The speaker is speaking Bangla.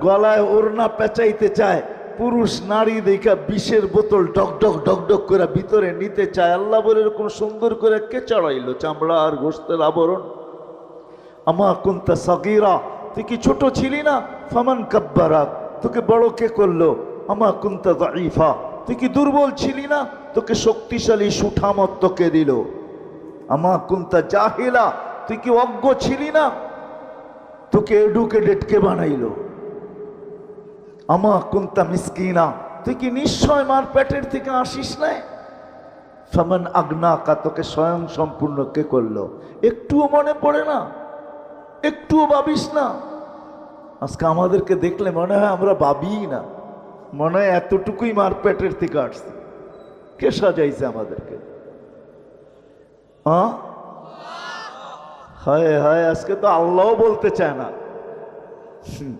গলায় ওড়না পেঁচাইতে চায়, পুরুষ নারী দেখা বিষের বোতল ডক ডক করে ভিতরে নিতে চায়। আল্লাহ বলে এরকম সুন্দর করে কে চড়াইলো চামড়া আর গোশতের আবরণ? আমা কুনতা সাগীরা, তুই কি ছোট ছিলি না? ফামান কাব্বারাক, তোকে বড় কে করলো? আমা কুনতা দাঈফা, তুই কি দুর্বল ছিলি না? তোকে শক্তিশালী সুঠামত কে দিল? আমা কুনতা জাহিলা, তুই কি অজ্ঞ ছিলি না? তোকে এডুকেটেড কে বানাইলো? আমা কুনতা মিসকিনা, তুই কি নিশ্চয় মার পেটের থেকে আসিস না? ফামান আগনাকা, তোকে স্বয়ং সম্পূর্ণ কে করলো? একটুও মনে পড়ে না? একটুও ভাবিস না? আজকে আমাদেরকে দেখলে মনে হয় আমরা ভাবিই না, মনে হয় এতটুকুই মার পেটের থেকে আসছে। কে সাজাইছে আমাদেরকে? হ্যাঁ, হায় হায়, আজকে তো আল্লাহও বলতে চায় না।